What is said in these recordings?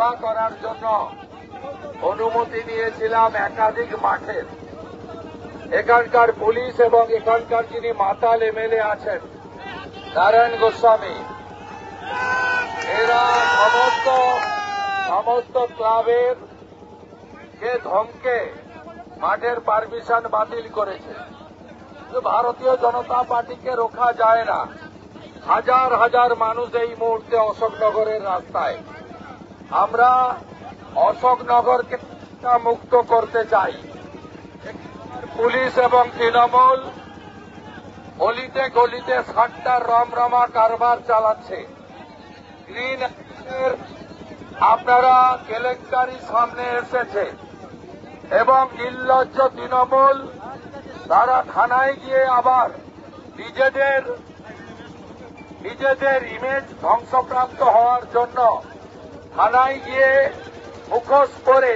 সভা করার জন্য অনুমতি নিয়েছিলাম একাধিক মাঠের। এখানকার পুলিশ এবং এখানকার যিনি মাতাল এমএলএ আছেন নারায়ণ গোস্বামী, এরা সমস্ত ক্লাবের কে ধমকে মাঠের পারমিশন বাতিল করেছে। ভারতীয় জনতা পার্টিকে রোখা যায় না। হাজার হাজার মানুষ এই মুহূর্তে অশোকনগরের রাস্তায়। আমরা অশোকনগরকে মুক্ত করতে চাই। পুলিশ এবং তৃণমূল অলিতে গলিতে সাতটার রমরমা কারবার চালাচ্ছে। গ্রিন আপনারা কেলেঙ্কারি সামনে এসেছে এবং নির্লজ্জ তৃণমূল তারা থানায় গিয়ে আবার নিজেদের ইমেজ ধ্বংসপ্রাপ্ত হওয়ার জন্য থানায় গিয়ে মুখোশ পরে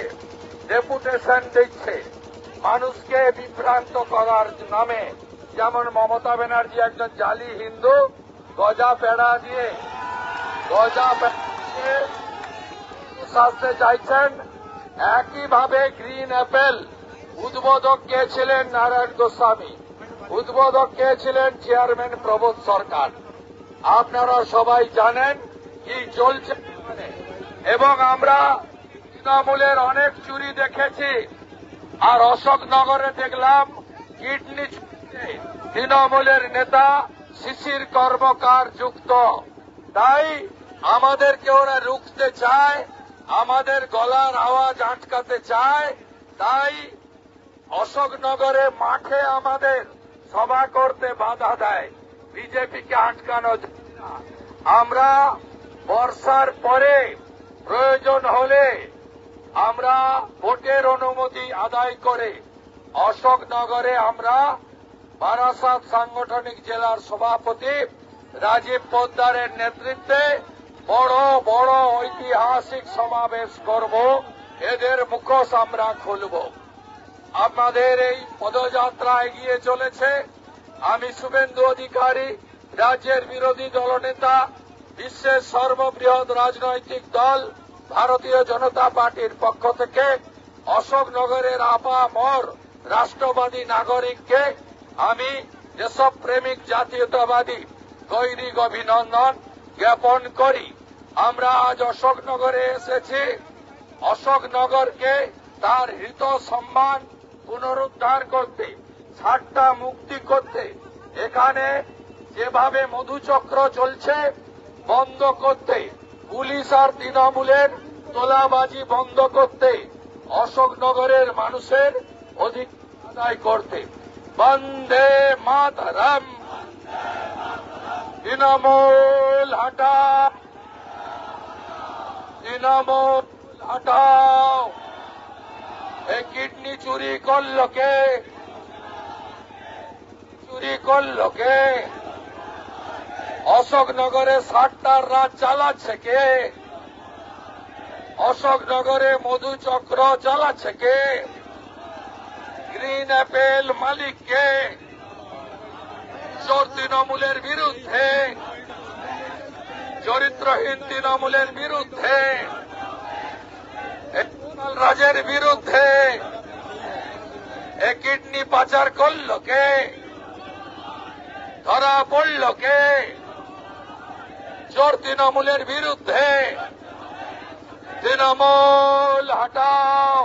ডেপুটেশন দিচ্ছে মানুষকে বিভ্রান্ত করার নামে। যেমন মমতা ব্যানার্জি একজন জালি হিন্দু গজা পেড়া দিয়ে সাজতে চাইছেন, একইভাবে গ্রিন অ্যাপেল উদ্বোধক কে ছিলেন নারায়ণ গোস্বামী, উদ্বোধক কে ছিলেন চেয়ারম্যান প্রবোধ সরকার। আপনারা সবাই জানেন কি চলছে। এবং আমরা তৃণমূলের অনেক চুরি দেখেছি, আর অশোকনগরে দেখলাম কিডনি চুরিতে তৃণমূলের নেতা শিশির কর্মকার যুক্ত। তাই আমাদেরকে ওরা রুখতে চায়, আমাদের গলার আওয়াজ আটকাতে চায়। তাই অশোকনগরে মাঠে আমাদের সভা করতে বাধা দেয়। বিজেপিকে আটকানো যায় না। আমরা বর্ষার পরে প্রয়োজন হলে আমরা ভোটের অনুমতি আদায় করে অশোকনগরে আমরা বারাসাত সাংগঠনিক জেলার সভাপতি রাজীব পোদ্দারের নেতৃত্বে বড় বড় ঐতিহাসিক সমাবেশ করব। এদের মুখোশ আমরা খুলব। আমাদের এই পদযাত্রা এগিয়ে চলেছে। আমি শুভেন্দু অধিকারী, রাজ্যের বিরোধী দলনেতা, বিশ্বের সর্ববৃহৎ রাজনৈতিক দল ভারতীয় জনতা পার্টির পক্ষ থেকে অশোকনগরের আপামর রাষ্ট্রবাদী নাগরিককে আমি দেশপ্রেমিক জাতীয়তাবাদী গৈরিক অভিনন্দন জ্ঞাপন করি। আমরা আজ অশোকনগরে এসেছি অশোকনগরকে তার হৃত সম্মান পুনরুদ্ধার করতে, ছাড়টা মুক্তি করতে। এখানে যেভাবে মধুচক্র চলছে বন্ধ করতে, পুলিশ আর তৃণমূলের তোলাবাজি বন্ধ করতে, অশোকনগরের মানুষের অধিকার আদায় করতে। বন্দে মাতরম। তৃণমূল হটাও, তৃণমূল হটাও। এই কিডনি চুরি করলো কে? চুরি করলো কে? অশোকনগরে 60টার রাত চালাচ্ছে কে? অশোকনগরে মধুচক্র চালাচ্ছে কে? গ্রিন অ্যাপেল মালিক কে? চোর তৃণমূলের বিরুদ্ধে, চরিত্রহীন তৃণমূলের বিরুদ্ধে, রাজের বিরুদ্ধে। এ কিডনি পাচার করল কে? ধরা পড়ল কে? চোর তৃণমূলের বিরুদ্ধে। তৃণমূল হটাও।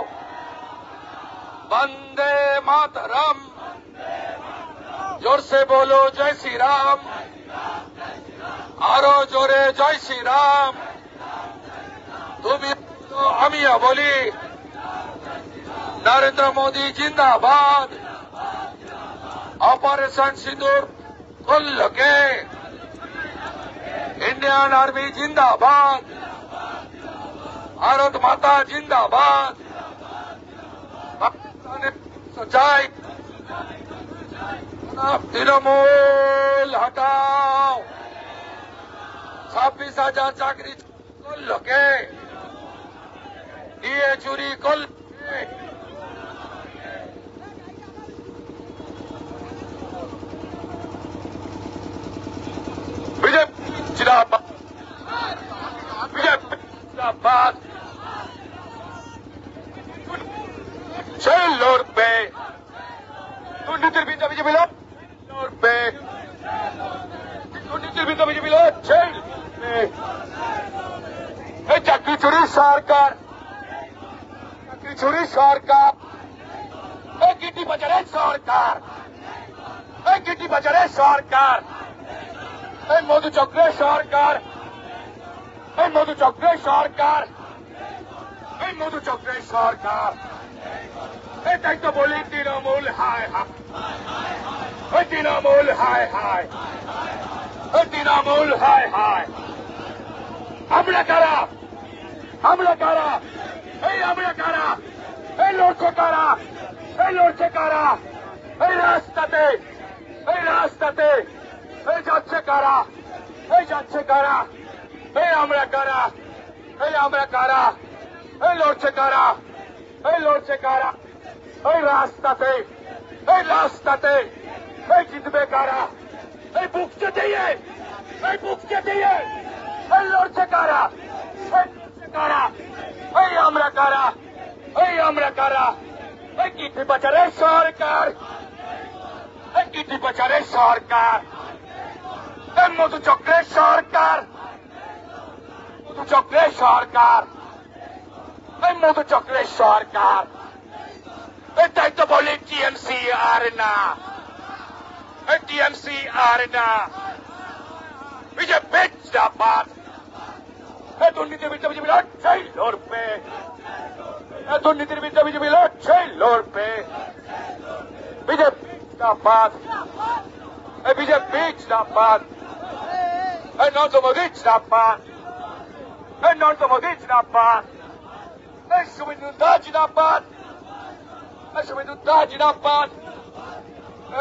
বন্দে মাতরম। জোর সে বলো জয় শ্রীরাম। আরো জোরে জয় শ্রীরাম। তুমি আমিও বলি নরেন্দ্র মোদী জিন্দাবাদ। অপারেশন সিঁদুর করল কে? इंडियन आर्मी जिंदाबाद। भारत माता जिंदाबाद। सच्चाई। तृणमूल हटाओ। 26,000 চাকরি করল কে? ডিএ চুরি করল কে? বিজেপি জিন্দাবাদ। বিজেপি জিন্দাবাদ। দুর্নীতির বিরুদ্ধে বিজেপি লড়ছে। এই চাকরি চুরির সরকার, চাকরি চুরির সরকার, এই গিটি বাজারের সরকার, এই গিটি বাজারের সরকার, এই মধুচক্রের সরকার, এই মধুচক্রের সরকার, এই মধুচক্রের সরকার। এটাই তো বলি তৃণমূল হায় হায়, ওই তৃণমূল হায় হায়, ওই তৃণমূল হায় হায়। আমরা কারা, আমরা কারা, এই আমরা কারা, এই লড়ছে কারা, এই লড়ছে কারা, এই রাস্তাতে, এই রাস্তাতে, এই যাচ্ছে কারা, এই যাচ্ছে কারা, এই আমরা কারা, এই আমরা কারা, এই লড়ছে কারা, এই লড়ছে কারা, এই রাস্তাতে, এই রাস্তাতে, এই জিতবে কারা, এই বুকছে দিয়ে, এই বুকছে দিয়ে, এই লড়ছে কারা, এই লড়ছে কারা, এই আমরা কারা, এই আমরা কারা, এই গিটি বাজারের সরকার, এই গিটি বাজারের সরকার, এই মধুচক্রের সরকার, মধুচক্রের সরকার, এই মধুচক্রের সরকার। এটাই তো বলি টিএমসি আর না, এই টিএমসি আর না, বিজেপি জিন্দাবাদ। এই দুর্নীতির বিরুদ্ধে বিজেপি লড়ছেই লড়বে, এই দুর্নীতির বিরুদ্ধে বিজেপি লড়ছেই লড়বে। বিজেপি জিন্দাবাদ, এই বিজেপি জিন্দাবাদ, এই নরেন্দ্র মোদী জিন্দাবাদ, এই নরেন্দ্র মোদী জিন্দাবাদ, এই শুভেন্দু দাস জিন্দাবাদ, এই শুভেন্দু দাস জিন্দাবাদ,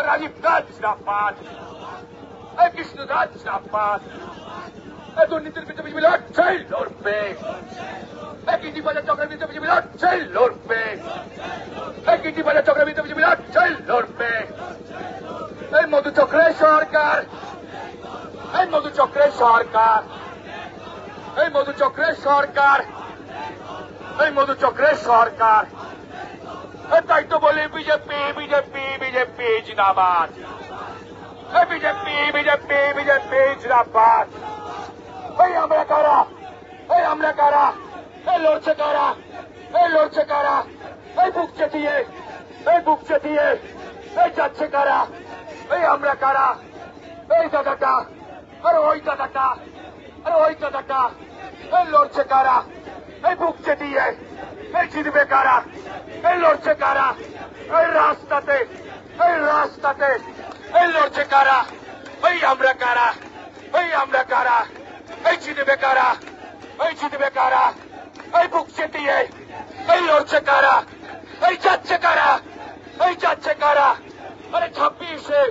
রাজীব দাস জিন্দাবাদ, এই কৃষ্ণ দাস জিন্দাবাদ। এই দুর্নীতির বিরুদ্ধে বিজেপি লড়ছেই লড়বে, এই গিটি বাজার চক্রের বিরুদ্ধে বিজেপি লড়ছেই লড়বে, এই গিটি বাজার চক্রের বিরুদ্ধে বিজেপি লড়ছেই লড়বে। এই মধুচক্রের সরকার, এই মধুচক্রের সরকার, এই মধুচক্রের সরকার, এই মধুচক্রের সরকার। তাই তো বলি বিজেপি বিজেপি বিজেপি জিন্দাবাদ, এই বিজেপি বিজেপি বিজেপি জিন্দাবাদ। এই আমরা কারা, এই আমরা কারা, এই লড়ছে কারা, এই লড়ছে কারা, এই বুকছে দিয়ে, এই বুকছে দিয়ে, এই যাচ্ছে কারা, এই আমরা কারা, এই দাদাটা, আরে ওই দাদাটা, আরে ওই দাদাটা, এই লড়ছে কারা, এই বুকছে দিয়ে, এই জিতবে কারা, এই লড়ছে কারা, এই রাস্তাতে, এই রাস্তাতে, এই লড়ছে কারা, এই আমরা কারা, এই আমরা কারা, এই জিতবে কারা, এই জিতবে কারা, এই বুকছে দিয়ে, এই লড়ছে কারা, এই যাচ্ছে কারা, এই যাচ্ছে কারা। আরে 26-এ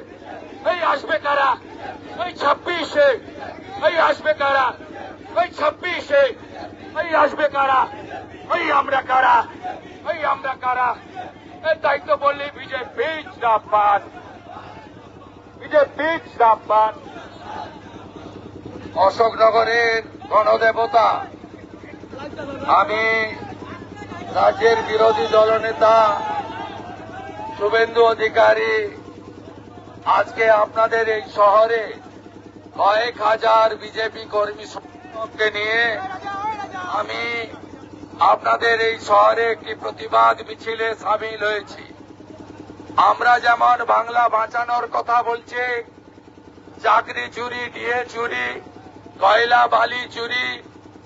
এই আসবে কারা, এই 26-এ এই আসবে কারা, এই 26-এ এই আসবে কারা, এই আমরা কারা, এই আমরা কারা। এই দায়িত্ব বললি বিজেপি জিন্দাবাদ, বিজেপি জিন্দাবাদ। অশোকনগরের গণদেবতা, আমি রাজ্যের বিরোধী দলনেতা শুভেন্দু অধিকারী আজকে আপনাদের এই শহরে কয়েক হাজার বিজেপি কর্মী সমর্থককে নিয়ে আমি আপনাদের এই শহরে একটি প্রতিবাদ মিছিলে সামিল হয়েছি। আমরা যেমন বাংলা বাঁচানোর কথা বলছি, চাকরি চুরি, ডিএ চুরি, কয়লা বালি চুরি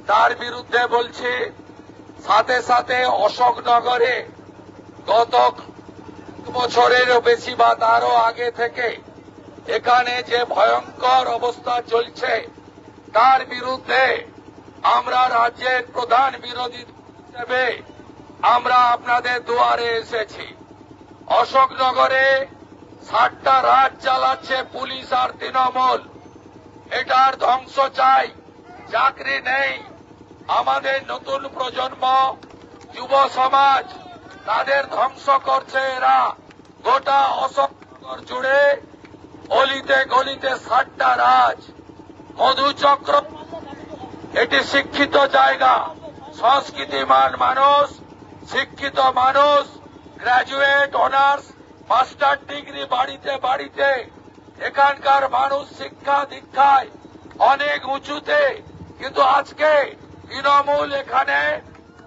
তার বিরুদ্ধে বলছি, সাথে সাথে অশোকনগরে গত বছরেরও বেশি বা তারও আগে থেকে এখানে যে ভয়ঙ্কর অবস্থা চলছে তার বিরুদ্ধে আমরা রাজ্যের প্রধান বিরোধী হিসেবে আমরা আপনাদের দুয়ারে এসেছি। অশোকনগরে 60টা রাত চালাচ্ছে পুলিশ আর তৃণমূল, এটার ধ্বংস চাই। চাকরি নেই, আমাদের নতুন প্রজন্ম, যুব সমাজ, তাদের ধ্বংস করছে এরা। গোটা অশোকনগর জুড়ে অলিতে গলিতে 60টা রাজ, মধুচক্র। এটি শিক্ষিত জায়গা, সংস্কৃতিমান মানুষ, শিক্ষিত মানুষ, গ্রাজুয়েট, অনার্স, মাস্টার ডিগ্রি বাড়িতে বাড়িতে এখানকার মানুষ শিক্ষা দীক্ষায় অনেক উঁচুতে, কিন্তু আজকে তৃণমূল এখানে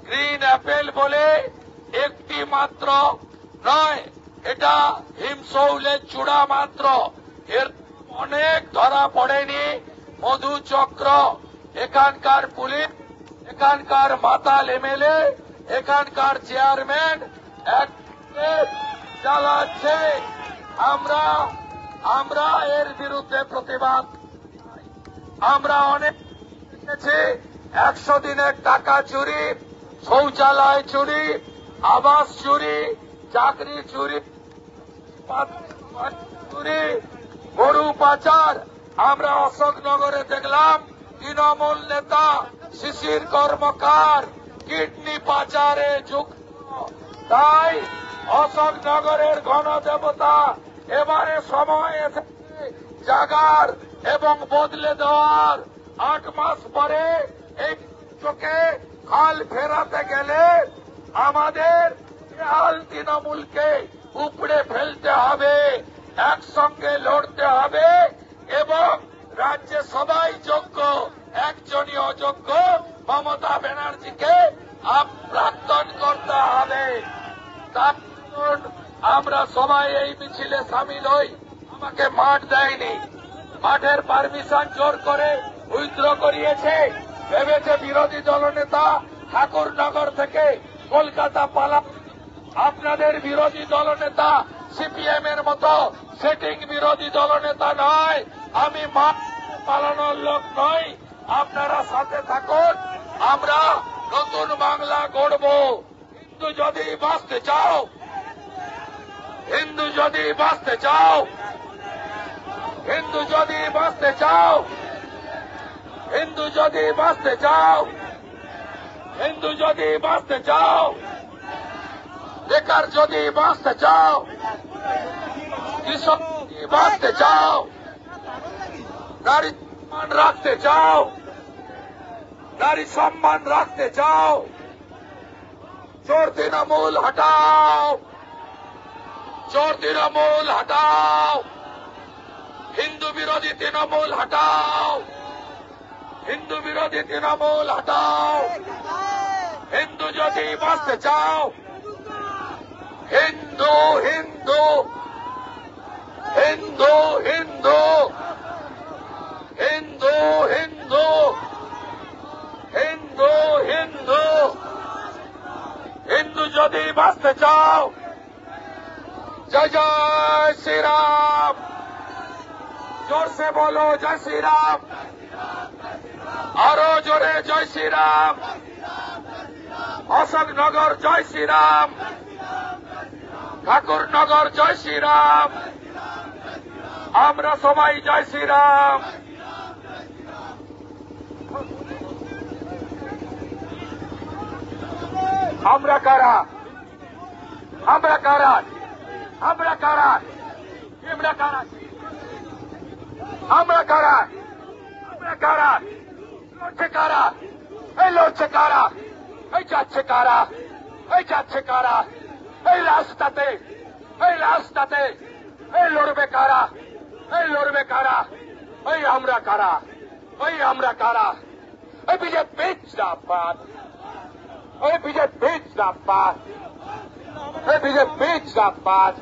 গ্রিন অ্যাপেল বলে একটি মাত্র নয়, এটা হিমশৌলের চূড়া মাত্র, এর অনেক ধরা পড়েনি। মধুচক্র, এখানকার পুলিশ, এখানকার মাতাল এমএলএ, এখানকার চেয়ারম্যান এক চালাচ্ছে। আমরা এর বিরুদ্ধে প্রতিবাদ। আমরা অনেক দেখেছি 100 দিনের টাকা চুরি, শৌচালয় চুরি, আবাস চুরি, চাকরি চুরি, চুরি, গরু পাচার। আমরা অশোকনগরে দেখলাম তৃণমূল নেতা শিশির কর্মকার কিডনি পাচারে যুক্ত। তাই অশোকনগরের গণদেবতা এবারে সময় এসেছে জাগার এবং বদলে দেওয়ার। 8 মাস পরে এই চোখে হাল ফেরাতে গেলে আমাদের হাল তৃণমূলকে উপড়ে ফেলতে হবে, একসঙ্গে লড়তে হবে এবং রাজ্যে সবাই যোগ্য, একজনই অযোগ্য মমতা ব্যানার্জিকে প্রাক্তন করতে হবে। কারণ আমরা সবাই এই মিছিলে সামিল হই। আমাকে মাঠ দেয়নি, মাঠের পারমিশন জোর করে উইথড্র করিয়েছে। ভেবেছে বিরোধী দলনেতা ঠাকুরনগর থেকে কলকাতা পালা। আপনাদের বিরোধী দলনেতা সিপিএম এর মতো সেটিং বিরোধী দলনেতা নয়। আমি মাঠ পালানোর লোক নই। আপনারা সাথে থাকুন, আমরা নতুন বাংলা গড়ব। হিন্দু যদি বাঁচতে চাও, হিন্দু যদি বাঁচতে চাও, হিন্দু যদি বাঁচতে চাও, হিন্দু যদি বাঁচতে চাও, হিন্দু যদি বাঁচতে চাও, বেকার যদি বাঁচতে চাও, কৃষক যদি বাঁচতে চাও, নারী সম্মান রাখতে চাও, নারী সম্মান রাখতে চাও, চোর তৃণমূল হটাও, চোর তৃণমূল হটাও, হিন্দু বিরোধী তৃণমূল হটাও, হিন্দু বিরোধী তৃণমূল হটাও। হিন্দু যদি বাঁচতে চাও, হিন্দু হিন্দু হিন্দু হিন্দু হিন্দু হিন্দু হিন্দু হিন্দু হিন্দু যদি বাঁচতে চাও, जय जय श्री राम, जोर से बोलो जय श्री राम, आरो जोरे जय श्री राम, अशोकनगर जय श्री राम, ठाकुरनगर जय श्री राम, আমরা সবাই জয় শ্রীরাম। আমরা কারা, আমরা কারা, আমরা কারা, আমরা কারা, আমরা কারা, আমরা কারা, লড়ছে কারা, এই লড়ছে কারা, এই যাচ্ছে কারা, এই যাচ্ছে কারা, এই রাস্তাতে, এই রাস্তাতে, এই লড়বে কারা, এই লড়বে কারা, এই আমরা কারা, এই আমরা কারা, এই বিজেপি জিন্দাবাদ, এই বিজেপি জিন্দাবাদ, এই বিজেপি জিন্দাবাদ।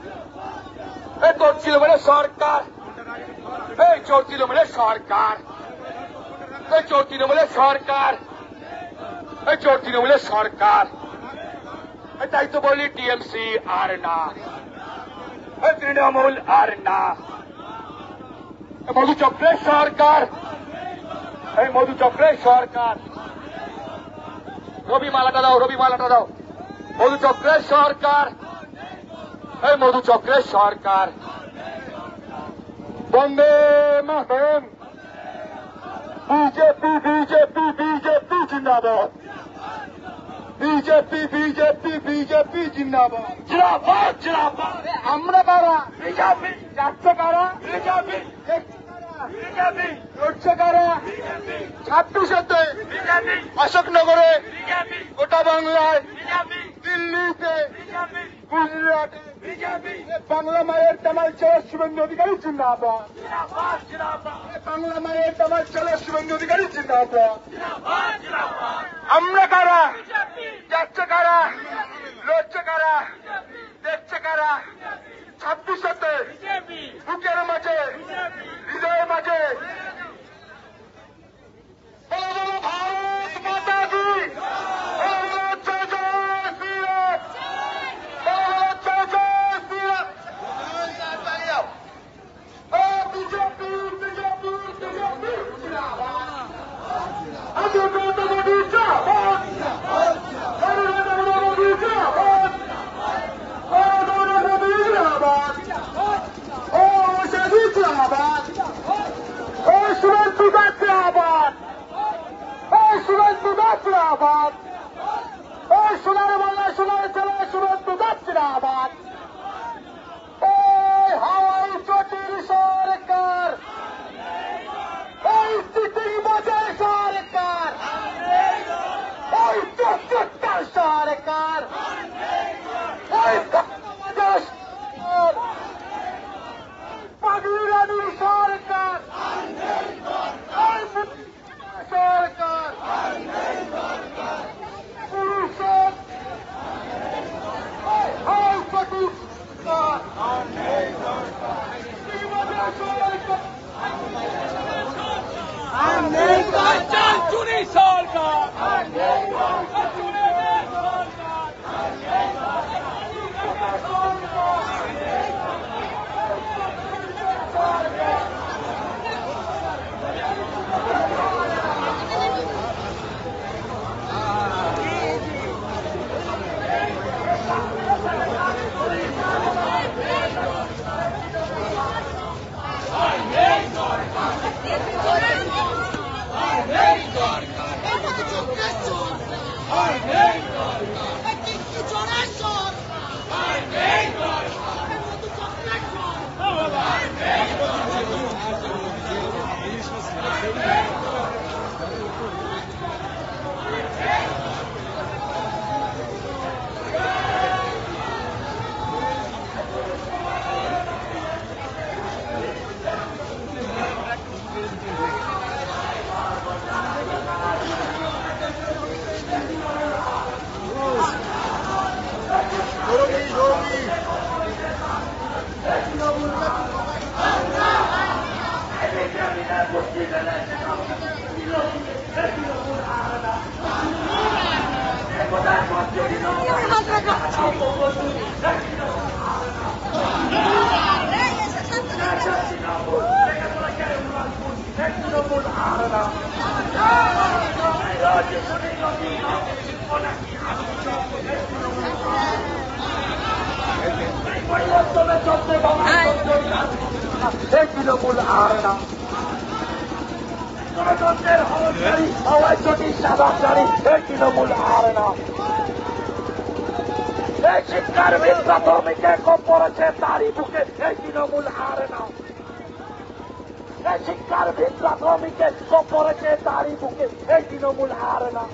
এই তোর তৃণমূলের সরকার, এই চোর তৃণমূলের সরকার, এই চোর তৃণমূলের সরকার, এই চোর তৃণমূলের সরকার। তাই তো বলি টিএমসি আর না, এই তৃণমূল আর না। মধুচক্রের সরকার, এই মধুচক্রের সরকার। রবি মালাটা দাও, রবি মালাটা দাও। মধুচক্রের সরকার, এই মধুচক্রের সরকার। বন্দে মাতরম। বিজেপি বিজেপি বিজেপি জিন্দাবাদ, বিজেপি বিজেপি বিজেপি জিন্দাবাদ, জিন্দাবাদ জিন্দাবাদ। আমরা কারা, বিজেপি। যাচ্ছে কারা, বিজেপি। বিজেপি লড়ছে কারা, 26-তে বিজেপি, অশোকনগরে বিজেপি, গোটা বাংলায় বিজেপি, দিল্লিতে বিজেপি, গুজরাটে বাংলা মায়ের দামাল ছেলে শুভেন্দু অধিকারী জিন্দাবাদ। বাংলা মায়ের দামাল ছেলে শুভেন্দু অধিকারী জিন্দাবাদ। আমরা কারা? যাচ্ছে কারা? লড়ছে কারা? দেখছে কারা? 26-তে বুকের মাঝে, হৃদয়ের মাঝে ভারত মাতা কি জিন্দাবাদ। ওই সোনার বাংলা সোনার ছেলে শুভেন্দু জিন্দাবাদ। ওই হাওয়াই চটির সরকার, ওই সিটিং বাজার সরকার, ওই চট্টগ্রাম সরকার, ওই পাগলি রানীর সরকার, সরকার চুরি সরকার তৃণমূল আর না গণতন্ত্রের হলকারী হাওয়াই চটির সাদাকারী তৃণমূল আর না। এই শিক্ষার প্রাথমিকে কোপ পড়েছে তারই বুকে এই তৃণমূল আর না। এই শিক্ষার প্রাথমিকে কোপ পড়েছে তারই বুকে এই তৃণমূল আর না।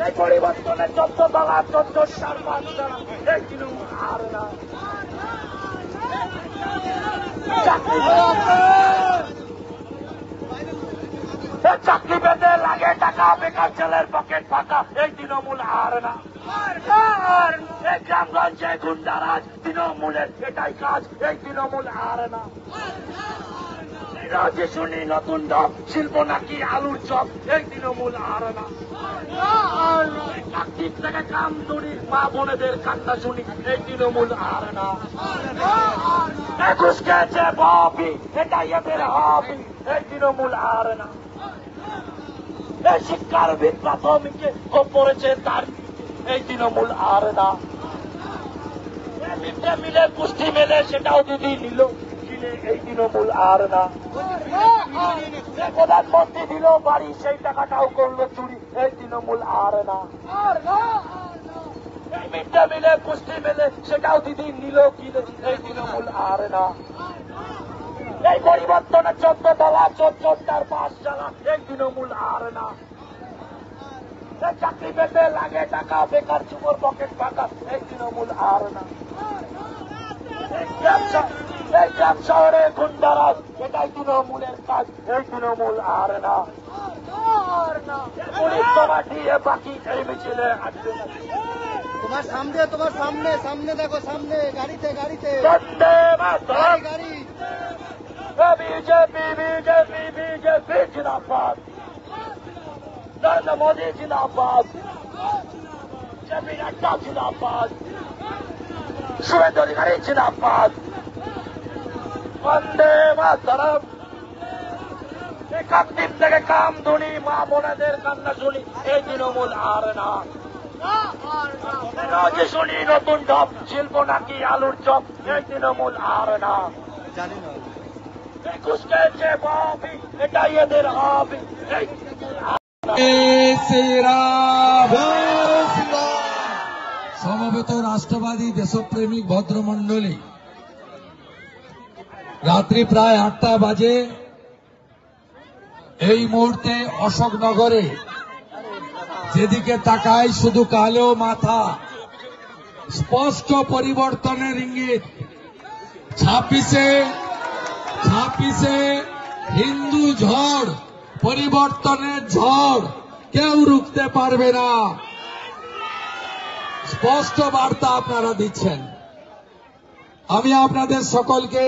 এই পরিবর্তনের 14 দলা 14 বাচ্চা এই তৃণমূল আর না। চাকরি পেতে লাগে টাকা, বেকার ছেলের পকেট ফাঁকা এই তৃণমূল আর না। এই গ্রামগঞ্জে গুন্ডারাজ তৃণমূলের এটাই কাজ এই তৃণমূল আর না। রাজে শুনি নতুন ডব শিল্প নাকি আলুর চপ এই তৃণমূল আর না। চাকরির থেকে কাম দড়ির মা বোনেদের কান্না শুনি এই তৃণমূল আর না। ঘুষ খেয়েছে ববি এটাই এদের হবি এই তৃণমূল আর না। এই শিক্ষার প্রাথমিকে কোপ পড়েছে তার এই তৃণমূল আর না। মিড ডে মিলে পুষ্টি মেলে সেটাও দিদি নিল কিনে এই তৃণমূল আর না। প্রধানমন্ত্রী দিল বাড়ি সেই টাকাটাও করলো চুরি এই তৃণমূল আর না। মিড ডে মিলে পুষ্টি মেলে সেটাও দিদি নিল কিনে এই তৃণমূল আর না। এই পরিবর্তনের 14 দলা 14টার পাশ চালা এই তৃণমূল আর না। চাকরি পেতে লাগে টাকা, বেকার চুমোর পকেট ফাঁকা এই তৃণমূল আর না। এই ক্যাম্প শহরে গুন্ডারাজ, এটাই তৃণমূলের কাজ। এই তৃণমূল আর না, পুলিশ তোমার দিয়ে বাকি এই মিছিলে আসবে না। তোমার সামনে দেখো, সামনে গাড়িতে বন্দে মাতরম। গাড়ি बीजेपी बीजेपी बीजेपी जिंदाबाद, नरेंद्र मोदी जिंदाबाद, जेपी नड्डा जिंदाबाद, शुभेंदु अधिकारी जिंदाबाद, वंदे मातरम। একাম দিন থেকে কাম ধুনি, মা বোনেদের কান্না শুনি, এই তৃণমূল আর না। রোজ শুনি নতুন ঢপ, শিল্প নাকি আলুর চপ, এই তৃণমূল আর না। জানি না ঘুষকে যে বাপি, এটাই এদের হাবি। সমবেত রাষ্ট্রবাদী দেশপ্রেমিক ভদ্রমণ্ডলী, রাত্রি প্রায় 8টা বাজে। এই মুহূর্তে অশোকনগরে যেদিকে তাকাই শুধু কালো মাথা, স্পষ্ট পরিবর্তনের ইঙ্গিত। 26-এ হিন্দু ঝড়, পরিবর্তনের ঝড় কেউ রুখতে পারবে না, স্পষ্ট বার্তা আপনারা দিচ্ছেন। আমি আপনাদের সকলকে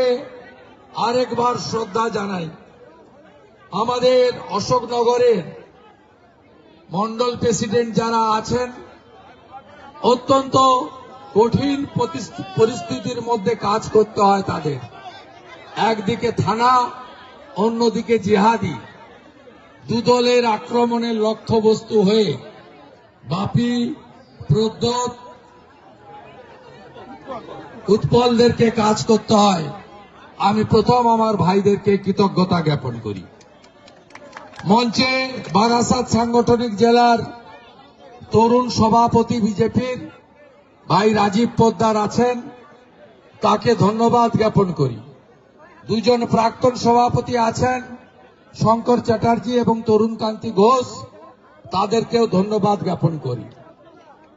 আরেকবার শ্রদ্ধা জানাই। আমাদের অশোকনগরের মন্ডল প্রেসিডেন্ট যারা আছেন, অত্যন্ত কঠিন পরিস্থিতির মধ্যে কাজ করতে হয় তাদের। একদিকে থানা, অন্যদিকে জিহাদি, দুদলের আক্রমণের লক্ষ্যবস্তু হয়ে বাপি, প্রদ্যোৎ, উৎপলদেরকে কাজ করতে হয়। আমি প্রথম আমার ভাইদেরকে কৃতজ্ঞতা জ্ঞাপন করি। মঞ্চে বারাসাত সাংগঠনিক জেলার তরুণ সভাপতি বিজেপির ভাই রাজীব পোদ্দার আছেন, তাকে ধন্যবাদ জ্ঞাপন করি। দুজন প্রাক্তন সভাপতি আছেন, শঙ্কর চ্যাটার্জি এবং তরুণকান্তি ঘোষ, তাদেরকেও ধন্যবাদ জ্ঞাপন করি।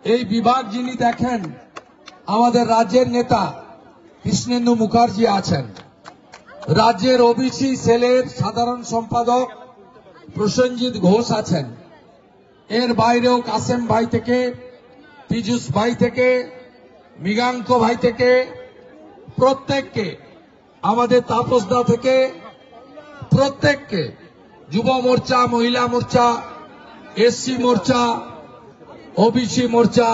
এই বিভাগ যিনি দেখেন, আমাদের রাজ্যের নেতা কৃষ্ণেন্দু মুখার্জি আছেন, রাজ্যের ওবিসি সেলের সাধারণ সম্পাদক প্রসেনজিৎ ঘোষ আছেন, এর বাইরেও কাসেম ভাই থেকে, পীযূষ ভাই থেকে, মৃগাঙ্ক ভাই থেকে, প্রত্যেককে, আমাদের তাপসদা থেকে প্রত্যেককে, যুব মোর্চা, মহিলা মোর্চা, এসসি মোর্চা, ওবিসি মোর্চা,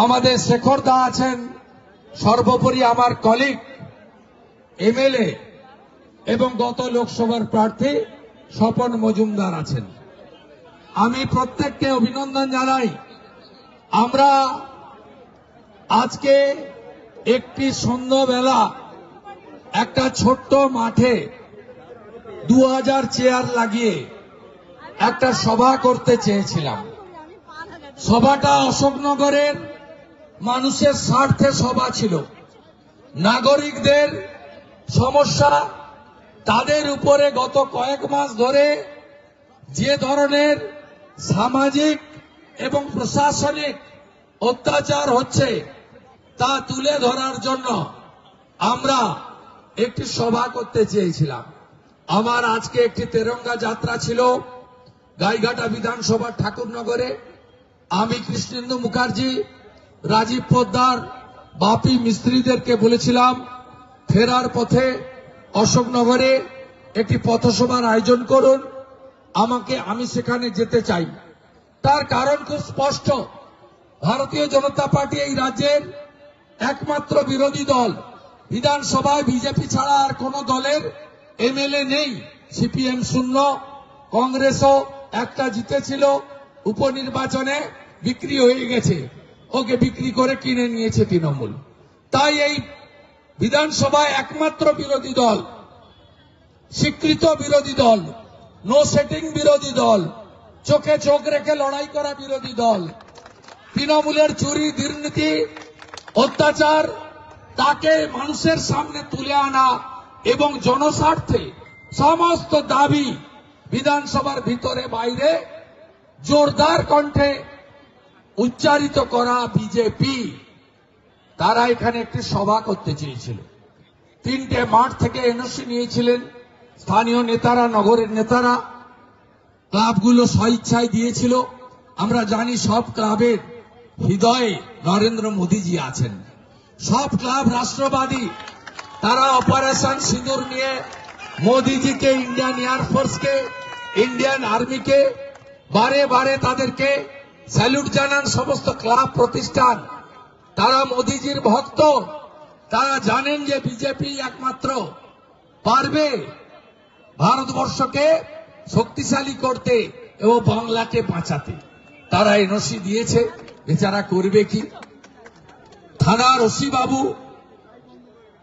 আমাদের শেখর দা আছেন, সর্বোপরি আমার কলিগ এমএলএ এবং গত লোকসভার প্রার্থী স্বপন মজুমদার আছেন। আমি প্রত্যেককে অভিনন্দন জানাই। আমরা আজকে একটি সন্ধ্যাবেলা একটা ছোট্ট মাঠে 2000 চেয়ার লাগিয়ে একটা সভা করতে চেয়েছিলাম। সভাটা অশোকনগরের মানুষের স্বার্থে সভা ছিল। নাগরিকদের সমস্যা, তাদের উপরে গত কয়েক মাস ধরে যে ধরনের সামাজিক এবং প্রশাসনিক অত্যাচার হচ্ছে তা তুলে ধরার জন্য আমরা একটি সভা করতে চেয়েছিলাম। আমার আজকে একটি তেরঙ্গা যাত্রা ছিল গাইঘাটা বিধানসভার ঠাকুরনগরে। আমি কৃষ্ণেন্দু মুখার্জি, রাজীব পোদ্দার, বাপি মিস্ত্রিদেরকে বলেছিলাম ফেরার পথে অশোকনগরে একটি পথসভার আয়োজন করুন, আমি সেখানে যেতে চাই। তার কারণ খুব স্পষ্ট। ভারতীয় জনতা পার্টি এই রাজ্যের একমাত্র বিরোধী দল। বিধানসভায় বিজেপি ছাড়া আর কোন দলের এমএলএ নেই। সিপিএম শূন্য, কংগ্রেসও একটা জিতেছিল, উপনির্বাচনে বিক্রি হয়ে গেছে, ওকে বিক্রি করে কিনে নিয়েছে তৃণমূল। তাই এই বিধানসভায় একমাত্র বিরোধী দল, স্বীকৃত বিরোধী দল, নো সেটিং বিরোধী দল, চোখে চোখ রেখে লড়াই করা বিরোধী দল, তৃণমূলের চুরি, দুর্নীতি, অত্যাচার, তাকে মানুষের সামনে তুলে আনা এবং জনস্বার্থে সমস্ত দাবি বিধানসভার ভিতরে বাইরে জোরদার কণ্ঠে উচ্চারিত করা বিজেপি, তারা এখানে একটি সভা করতে চেয়েছিল। 3টে মাঠ থেকে এনওসি নিয়েছিলেন স্থানীয় নেতারা, নগরের নেতারা, ক্লাবগুলো স্বইচ্ছায় দিয়েছিল। আমরা জানি সব ক্লাবের হৃদয়ে নরেন্দ্র মোদীজি আছেন। সব ক্লাব রাষ্ট্রবাদী, তারা অপারেশন সিঁদুর নিয়ে মোদীজিকে, ইন্ডিয়ান এয়ারফোর্সকে, ইন্ডিয়ান আর্মিকে বারে বারে তাদেরকে স্যালুট জানান। সমস্ত ক্লাব প্রতিষ্ঠান, তারা মোদীজির ভক্ত। তারা জানেন যে বিজেপি একমাত্র পারবে ভারতবর্ষকে শক্তিশালী করতে এবং বাংলাকে বাঁচাতে। তারা এনওসি দিয়েছে, বেচারা করবে কি? থানার ওসি বাবু,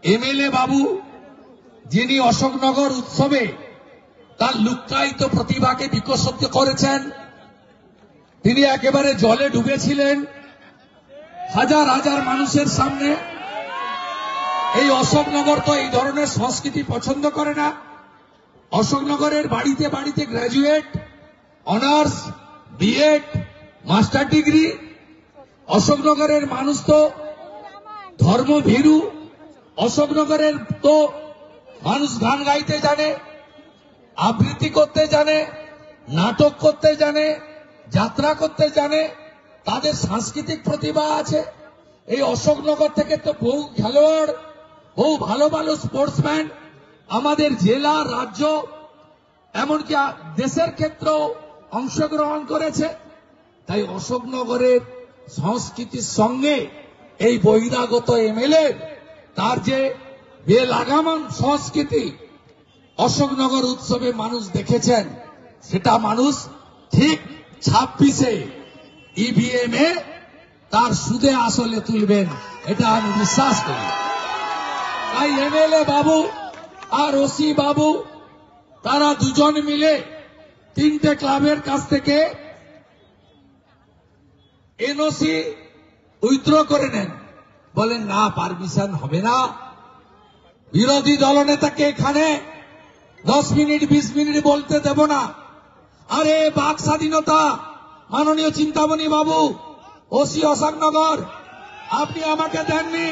এমএলএ বাবু, যিনি অশোকনগর উৎসবে তার লুক্কায়িত প্রতিভাকে বিকশিত করেছেন, তিনি একেবারে জলে ডুবেছিলেন হাজার হাজার মানুষের সামনে। এই অশোকনগর তো এই ধরনের সংস্কৃতি পছন্দ করে না। অশোকনগরের বাড়িতে বাড়িতে graduate, honours, BEd, master degree. অশোকনগরের মানুষ তো ধর্মভীরু। অশোকনগরের তো মানুষ গান গাইতে জানে, আবৃত্তি করতে জানে, নাটক করতে জানে, যাত্রা করতে জানে, তাদের সাংস্কৃতিক প্রতিভা আছে। এই অশোকনগর থেকে তো বহু খেলোয়াড়, বহু ভালো ভালো স্পোর্টসম্যান আমাদের জেলা, রাজ্য, এমনকি দেশের ক্ষেত্রেও অংশগ্রহণ করেছে। তাই অশোকনগরের সংস্কৃতির সঙ্গে এই বহিরাগত এমএলএ তার যে বেলাগামান সংস্কৃতি অশোকনগর উৎসবে মানুষ দেখেছেন, সেটা মানুষ ঠিক 26-এ ইভিএম এ তার সুদে আসলে তুলবেন, এটা আমি বিশ্বাস করি। তাই এমএলএ বাবু আর ওসি বাবু তারা দুজন মিলে 3টে ক্লাবের কাছ থেকে এনওসি উইথড্র করে নেন। বলেন না, পারমিশন হবে না। বিরোধী দলনেতাকে এখানে 10 মিনিট 20 মিনিট বলতে দেব না। আরে বাক স্বাধীনতা, মাননীয় চিন্তামণি বাবু, ওসি অশোকনগর, আপনি আমাকে দেননি,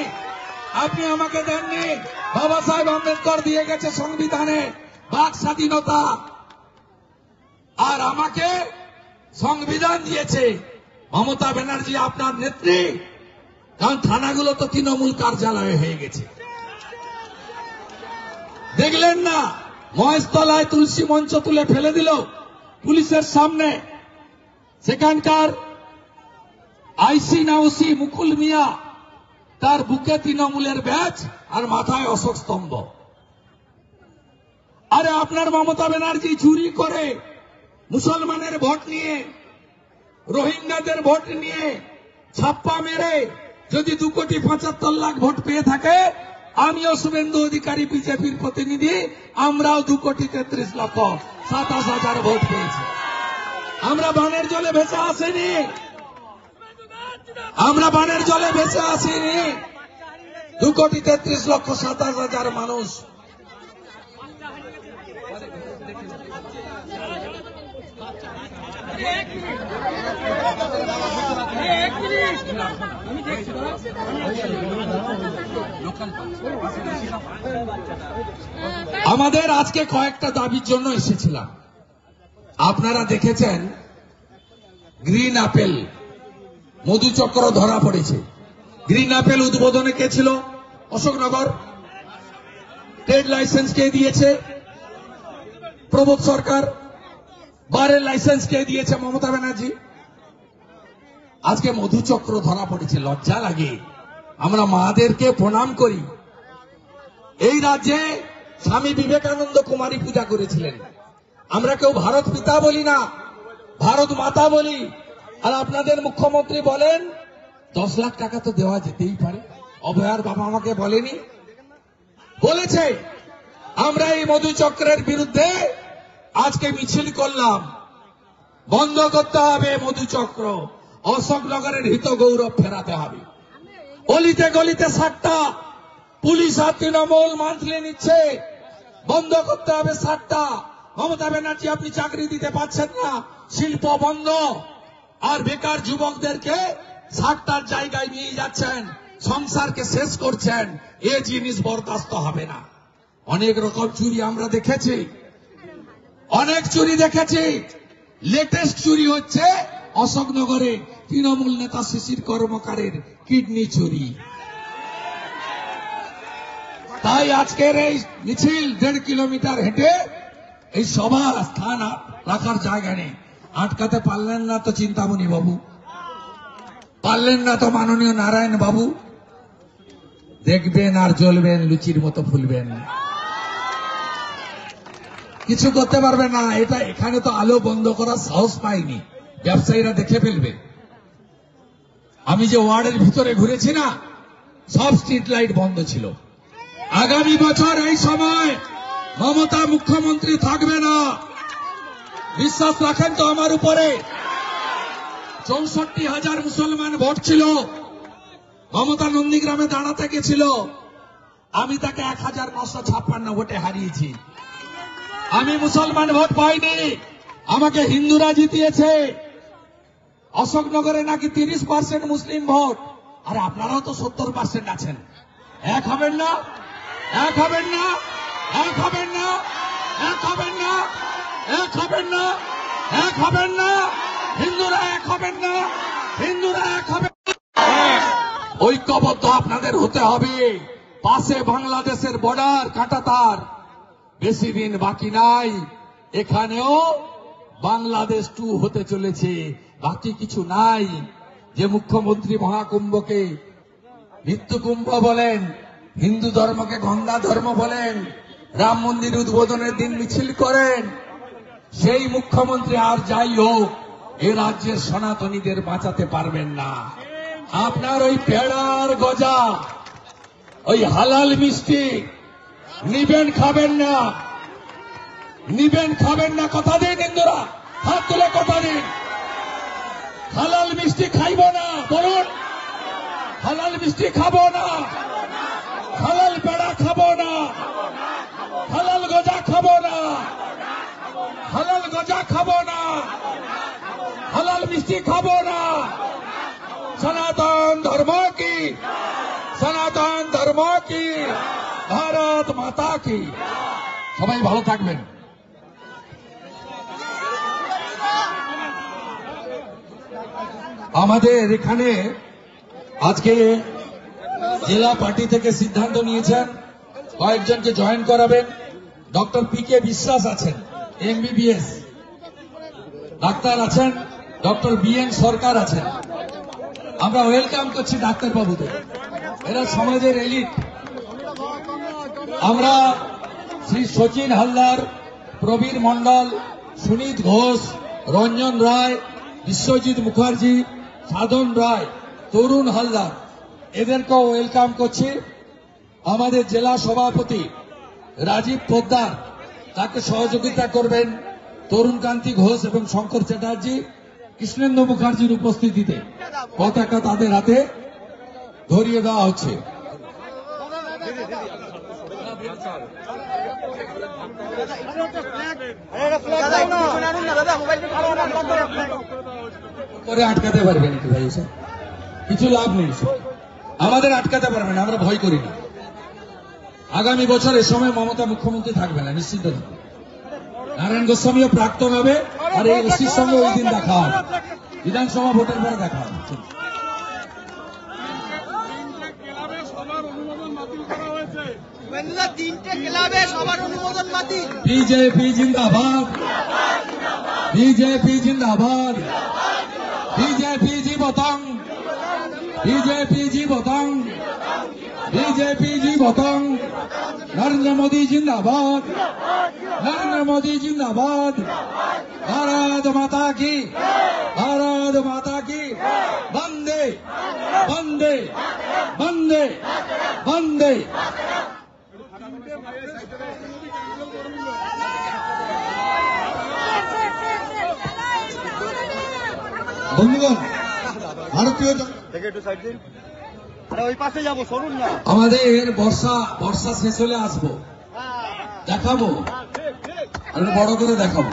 আপনি আমাকে দেননি। বাবা সাহেব আম্বেদকর দিয়ে গেছে সংবিধানে বাক স্বাধীনতা, আর আমাকে সংবিধান দিয়েছে মমতা ব্যানার্জি আপনার নেত্রী। কারণ থানাগুলো তো তৃণমূল কার্যালয় হয়ে গেছে। দেখলেন না, মহেশতলায় তুলসী মঞ্চ তুলে ফেলে দিল পুলিশের সামনে। সেখানকার আইসি না ওসি মুকুল মিয়া, তার বুকে তৃণমূলের ব্যাজ আর মাথায় অশোক স্তম্ভ। আরে আপনার মমতা ব্যানার্জি চুরি করে মুসলমানের ভোট নিয়ে, রোহিঙ্গাদের ভোট নিয়ে ছাপ্পা মেরে যদি 2,75,00,000 ভোট পেয়ে থাকে, আমিও শুভেন্দু অধিকারী বিজেপির প্রতিনিধি, আমরাও 2,33,27,000 ভোট পেয়েছি। আমরা বানের জলে ভেসে আসিনি, আমরা বানের জলে ভেসে আসিনি। 2,33,27,000 মানুষ। আমাদের আজকে কয়েকটা দাবির জন্য এসেছিলাম। আপনারা দেখেছেন গ্রিন আপেল মধুচক্র ধরা পড়েছে। গ্রিন আপেল উদ্বোধনে কে ছিল? অশোকনগর। ট্রেড লাইসেন্স কে দিয়েছে? প্রবোধ সরকার। বারের লাইসেন্স কে দিয়েছে? মমতা ব্যানার্জি। আজকে মধুচক্র ধরা পড়েছে, লজ্জা লাগে। আমরা মাদেরকে প্রণাম করি। এই রাজ্যে স্বামী বিবেকানন্দ কুমারী পূজা করেছিলেন। আমরা কেউ ভারত পিতা বলি না, ভারত মাতা বলি। আর আপনাদের মুখ্যমন্ত্রী বলেন 10 লাখ টাকা তো দেওয়া যেতেই পারে। অভয়ার বাবা আমাকে বলেনি? বলেছে। আমরা এই মধুচক্রের বিরুদ্ধে আজকে মিছিল করলাম। বন্ধ করতে হবে মধুচক্র। অশোকনগরের হিত গৌরব ফেরাতে হবে। অলিতে গলিতে 7টা পুলিশ আর তৃণমূল মান্থলি নিচ্ছে, বন্ধ করতে হবে 7টা। মমতা ব্যানার্জি আপনি চাকরি দিতে পারছেন না, শিল্প বন্ধ। আর বেকার যুবকদেরকে সাতটার জায়গায় নিয়ে যাচ্ছেন, সংসারকে শেষ করছেন। এ জিনিস বরদাস্ত হবে না। অনেক রকম চুরি আমরা দেখেছি, অনেক চুরি দেখেছি। লেটেস্ট চুরি হচ্ছে অশোকনগরে তৃণমূল নেতা শিশির কর্মকারের কিডনি চুরি। তাই আজকের এই মিছিল 1.5 কিলোমিটার হেঁটে এই সভা স্থান রাখার জায়গা নেই। আটকাতে পারলেন না তো চিন্তামণি বাবু, পারলেন না তো মাননীয় নারায়ণ বাবু। দেখবেন আর জ্বলবেন, লুচির মতো ফুলবেন, কিছু করতে পারবে না। এটা এখানে তো আলো বন্ধ করার সাহস পাইনি, ব্যবসায়ীরা দেখে ফেলবে। আমি যে ওয়ার্ডের ভিতরে ঘুরেছি না, সব স্ট্রিট লাইট বন্ধ ছিল। আগামী বছর এই সময় মমতা মুখ্যমন্ত্রী থাকবে না, বিশ্বাস রাখেন তো আমার উপরে। 64,000 মুসলমান ভোট ছিল, মমতা নন্দীগ্রামে দাঁড়াতে গেছিল, আমি তাকে 1956 ভোটে হারিয়েছি। আমি মুসলমান ভোট পাইনি, আমাকে হিন্দুরা জিতিয়েছে। অশোকনগরে নাকি 30% মুসলিম ভোট, আর আপনারাও তো 70% আছেন। এক হবেন না, এক হবেন না, এক হবেন না, এক হবেন না, এক হবেন না, এক হবেন না, হিন্দুরা এক হবেন না, হিন্দুরা এক হবেন না। ঐক্যবদ্ধ আপনাদের হতে হবে। পাশে বাংলাদেশের বর্ডার, কাঁটাতার, বেশি দিন বাকি নাই। এখানেও বাংলাদেশ 2 হতে চলেছে, বাকি কিছু নাই। যে মুখ্যমন্ত্রী মহাকুম্ভকে মৃত্যুকুম্ভ বলেন, হিন্দু ধর্মকে গঙ্গা ধর্ম বলেন, রাম মন্দির উদ্বোধনের দিন মিছিল করেন, সেই মুখ্যমন্ত্রী আর যাই হোক এ রাজ্যের সনাতনীদের বাঁচাতে পারবেন না। আপনার ওই পেড়ার গজা, ওই হালাল মিষ্টি নিবেন, খাবেন না, নিবেন, খাবেন না। কথা দিন হিন্দুরা, হাত তুলে কথা দিন। হালাল মিষ্টি খাইব না, বলুন। হালাল মিষ্টি খাবো না, হালাল পেড়া খাবো না, হালাল গজা খাবো না, হালাল গজা খাবো না, হালাল মিষ্টি খাবো না। সনাতন ধর্ম কি, সনাতন ধর্ম কি, ভারত মাতা কি। সবাই ভালো থাকবেন। আমাদের এখানে আজকে জেলা পার্টি থেকে সিদ্ধান্ত নিয়েছেন কয়েকজনকে জয়েন করাবেন। Doctor PK. বিশ্বাস আছেন, MBBS ডাক্তার আছেন, ডক্টর বি.এন. সরকার আছেন। আমরা ওয়েলকাম করছি ডাক্তারবাবুদের, এরা সমাজের এলিট। আমরা শ্রী সচিন হালদার, প্রবীর মণ্ডল, সুনীত ঘোষ, রঞ্জন রায়, বিশ্বজিৎ মুখার্জি, সাধন রায়, তরুণ হালদার, এদেরকেও ওয়েলকাম করছি। আমাদের জেলা সভাপতি রাজীব পোদ্দার, তাকে সহযোগিতা করবেন তরুণ কান্তি ঘোষ এবং শঙ্কর চ্যাটার্জি। কৃষ্ণেন্দু মুখার্জির উপস্থিতিতে পতাকা তাদের হাতে ধরিয়ে দেওয়া হচ্ছে। করে আটকাতে পারবেন একটু ভাই, স্যার কিছু লাভ নেই, আমাদের আটকাতে পারবেন, আমরা ভয় করি না। আগামী বছর এ সময় মমতা মুখ্যমন্ত্রী থাকবে না, নিশ্চিত। নারায়ণ গোস্বামীও প্রাক্তন হবে, আর এই ওসির সঙ্গে ওই দিন দেখা হবে, বিধানসভা ভোটের পরে দেখা হবে। বিজেপি জিন্দাবাদ, বিজেপি জিন্দাবাদ, বিজেপি জীবতং, বিজেপি জীবতং, বিজেপি জীবতং। নরেন্দ্র মোদী জিন্দাবাদ, নরেন্দ্র মোদী জিন্দাবাদ। ভারত মাতা কি, ভারত মাতা কি। বন্দে বন্দে বন্দে বন্দে। বন্ধুগণ, ভারতীয় ওই পাশে যাবো, সরুন না। আমাদের বর্ষা শেষ হলে আসবো, দেখাবো, বড় করে দেখাবো।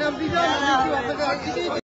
আপনি যান, আমি একটু আপনাকে